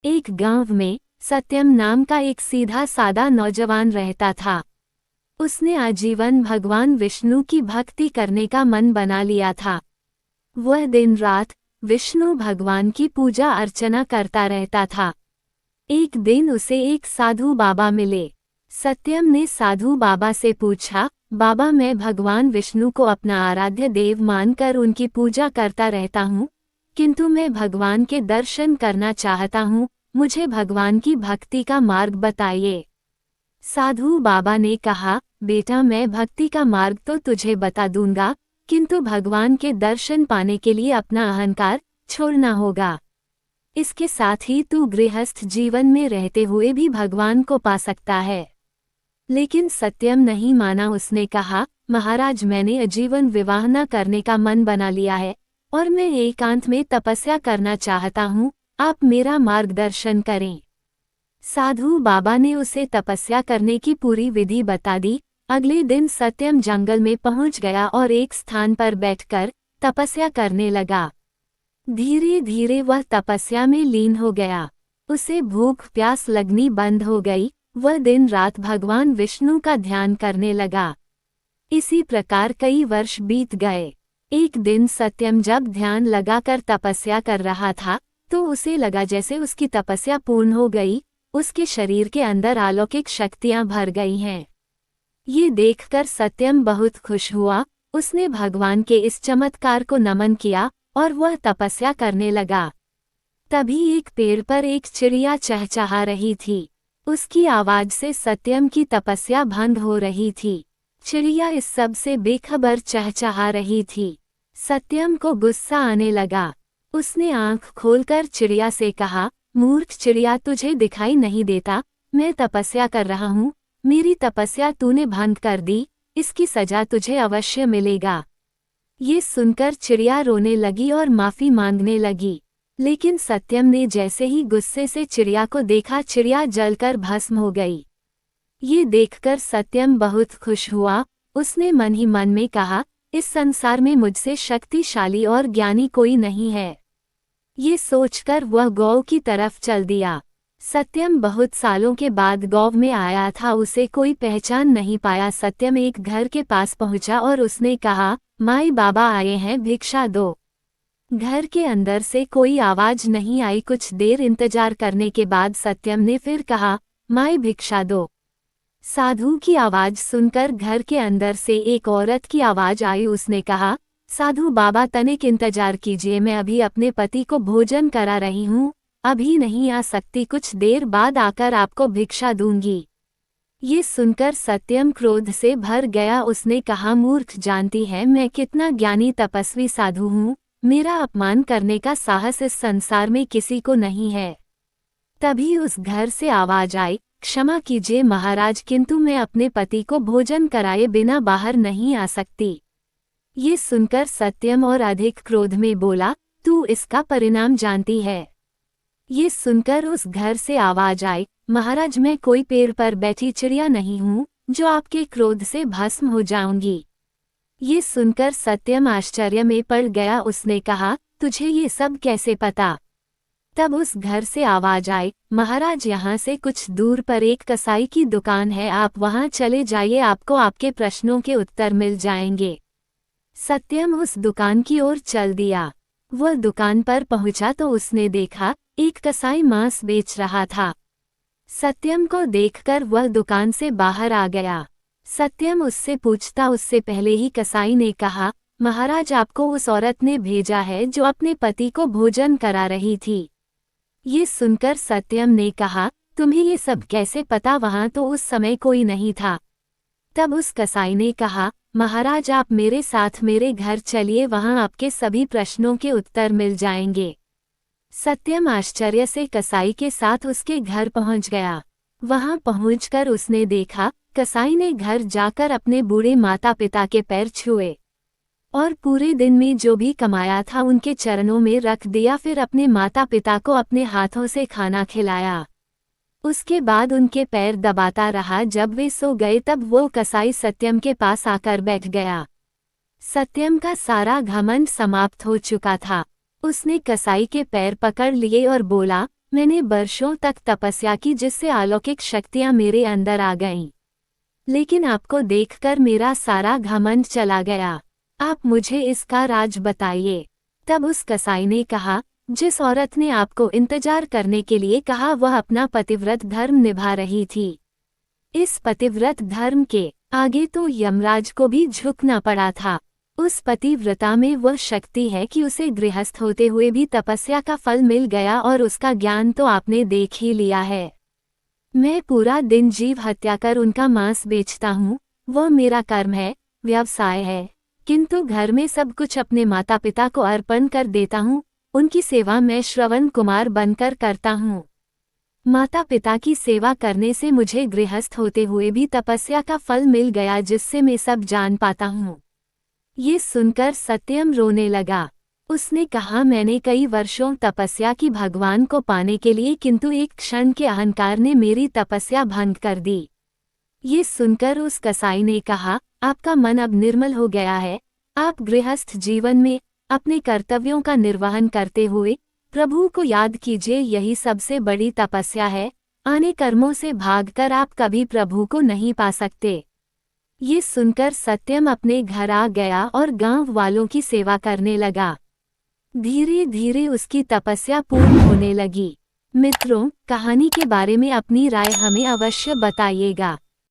एक गांव में सत्यम नाम का एक सीधा सादा नौजवान रहता था। उसने आजीवन भगवान विष्णु की भक्ति करने का मन बना लिया था। वह दिन रात विष्णु भगवान की पूजा अर्चना करता रहता था। एक दिन उसे एक साधु बाबा मिले। सत्यम ने साधु बाबा से पूछा, बाबा, मैं भगवान विष्णु को अपना आराध्य देव मानकर उनकी पूजा करता रहता हूँ, किंतु मैं भगवान के दर्शन करना चाहता हूँ, मुझे भगवान की भक्ति का मार्ग बताइए। साधु बाबा ने कहा, बेटा, मैं भक्ति का मार्ग तो तुझे बता दूंगा, किंतु भगवान के दर्शन पाने के लिए अपना अहंकार छोड़ना होगा। इसके साथ ही तू गृहस्थ जीवन में रहते हुए भी भगवान को पा सकता है। लेकिन सत्यम नहीं माना। उसने कहा, महाराज, मैंने आजीवन विवाह न करने का मन बना लिया है और मैं एकांत में तपस्या करना चाहता हूँ, आप मेरा मार्गदर्शन करें। साधु बाबा ने उसे तपस्या करने की पूरी विधि बता दी। अगले दिन सत्यम जंगल में पहुंच गया और एक स्थान पर बैठकर तपस्या करने लगा। धीरे धीरे वह तपस्या में लीन हो गया। उसे भूख प्यास लगनी बंद हो गई। वह दिन रात भगवान विष्णु का ध्यान करने लगा। इसी प्रकार कई वर्ष बीत गए। एक दिन सत्यम जब ध्यान लगाकर तपस्या कर रहा था तो उसे लगा जैसे उसकी तपस्या पूर्ण हो गई, उसके शरीर के अंदर अलौकिक शक्तियां भर गई हैं। ये देखकर सत्यम बहुत खुश हुआ। उसने भगवान के इस चमत्कार को नमन किया और वह तपस्या करने लगा। तभी एक पेड़ पर एक चिड़िया चहचहा रही थी। उसकी आवाज से सत्यम की तपस्या भंग हो रही थी। चिड़िया इस सब से बेखबर चहचहा रही थी। सत्यम को गुस्सा आने लगा। उसने आंख खोलकर चिड़िया से कहा, मूर्ख चिड़िया, तुझे दिखाई नहीं देता? मैं तपस्या कर रहा हूँ, मेरी तपस्या तूने भंग कर दी, इसकी सजा तुझे अवश्य मिलेगा। ये सुनकर चिड़िया रोने लगी और माफी मांगने लगी। लेकिन सत्यम ने जैसे ही गुस्से से चिड़िया को देखा, चिड़िया जलकर भस्म हो गई। ये देखकर सत्यम बहुत खुश हुआ। उसने मन ही मन में कहा, इस संसार में मुझसे शक्तिशाली और ज्ञानी कोई नहीं है। ये सोचकर वह गौ की तरफ चल दिया। सत्यम बहुत सालों के बाद गौ में आया था। उसे कोई पहचान नहीं पाया। सत्यम एक घर के पास पहुंचा और उसने कहा, माई बाबा आए हैं, भिक्षा दो। घर के अंदर से कोई आवाज नहीं आई। कुछ देर इंतजार करने के बाद सत्यम ने फिर कहा, माई भिक्षा दो। साधु की आवाज सुनकर घर के अंदर से एक औरत की आवाज आई। उसने कहा, साधु बाबा, तनिक इंतजार कीजिए, मैं अभी अपने पति को भोजन करा रही हूँ, अभी नहीं आ सकती, कुछ देर बाद आकर आपको भिक्षा दूंगी। ये सुनकर सत्यम क्रोध से भर गया। उसने कहा, मूर्ख, जानती है मैं कितना ज्ञानी तपस्वी साधु हूँ, मेरा अपमान करने का साहस इस संसार में किसी को नहीं है। तभी उस घर से आवाज आई, क्षमा कीजिए महाराज, किंतु मैं अपने पति को भोजन कराए बिना बाहर नहीं आ सकती। ये सुनकर सत्यम और अधिक क्रोध में बोला, तू इसका परिणाम जानती है? ये सुनकर उस घर से आवाज आई, महाराज, मैं कोई पेड़ पर बैठी चिड़िया नहीं हूँ जो आपके क्रोध से भस्म हो जाऊंगी। ये सुनकर सत्यम आश्चर्य में पड़ गया। उसने कहा, तुझे ये सब कैसे पता? तब उस घर से आवाज आई, महाराज, यहाँ से कुछ दूर पर एक कसाई की दुकान है, आप वहाँ चले जाइए, आपको आपके प्रश्नों के उत्तर मिल जाएंगे। सत्यम उस दुकान की ओर चल दिया। वह दुकान पर पहुंचा तो उसने देखा एक कसाई मांस बेच रहा था। सत्यम को देखकर वह दुकान से बाहर आ गया। सत्यम उससे पूछता, उससे पहले ही कसाई ने कहा, महाराज, आपको उस औरत ने भेजा है जो अपने पति को भोजन करा रही थी। ये सुनकर सत्यम ने कहा, तुम्हें ये सब कैसे पता? वहां तो उस समय कोई नहीं था। तब उस कसाई ने कहा, महाराज, आप मेरे साथ मेरे घर चलिए, वहां आपके सभी प्रश्नों के उत्तर मिल जाएंगे। सत्यम आश्चर्य से कसाई के साथ उसके घर पहुंच गया। वहां पहुंचकर उसने देखा, कसाई ने घर जाकर अपने बूढ़े माता पिता के पैर छुए और पूरे दिन में जो भी कमाया था उनके चरणों में रख दिया। फिर अपने माता पिता को अपने हाथों से खाना खिलाया। उसके बाद उनके पैर दबाता रहा। जब वे सो गए तब वो कसाई सत्यम के पास आकर बैठ गया। सत्यम का सारा घमंड समाप्त हो चुका था। उसने कसाई के पैर पकड़ लिए और बोला, मैंने वर्षों तक तपस्या की जिससे अलौकिक शक्तियां मेरे अंदर आ गईं। लेकिन आपको देखकर मेरा सारा घमंड चला गया। आप मुझे इसका राज बताइए। तब उस कसाई ने कहा, जिस औरत ने आपको इंतजार करने के लिए कहा वह अपना पतिव्रत धर्म निभा रही थी। इस पतिव्रत धर्म के आगे तो यमराज को भी झुकना पड़ा था। उस पतिव्रता में वह शक्ति है कि उसे गृहस्थ होते हुए भी तपस्या का फल मिल गया और उसका ज्ञान तो आपने देख ही लिया है। मैं पूरा दिन जीव हत्या कर उनका मांस बेचता हूँ, वह मेरा कर्म है, व्यवसाय है। किंतु घर में सब कुछ अपने माता पिता को अर्पण कर देता हूँ, उनकी सेवा मैं श्रवण कुमार बनकर करता हूँ। माता पिता की सेवा करने से मुझे गृहस्थ होते हुए भी तपस्या का फल मिल गया जिससे मैं सब जान पाता हूँ। ये सुनकर सत्यम रोने लगा। उसने कहा, मैंने कई वर्षों तपस्या की भगवान को पाने के लिए, किंतु एक क्षण के अहंकार ने मेरी तपस्या भंग कर दी। ये सुनकर उस कसाई ने कहा, आपका मन अब निर्मल हो गया है। आप गृहस्थ जीवन में अपने कर्तव्यों का निर्वहन करते हुए प्रभु को याद कीजिए, यही सबसे बड़ी तपस्या है। आने कर्मों से भागकर आप कभी प्रभु को नहीं पा सकते। ये सुनकर सत्यम अपने घर आ गया और गांव वालों की सेवा करने लगा। धीरे धीरे उसकी तपस्या पूर्ण होने लगी। मित्रों, कहानी के बारे में अपनी राय हमें अवश्य बताइएगा।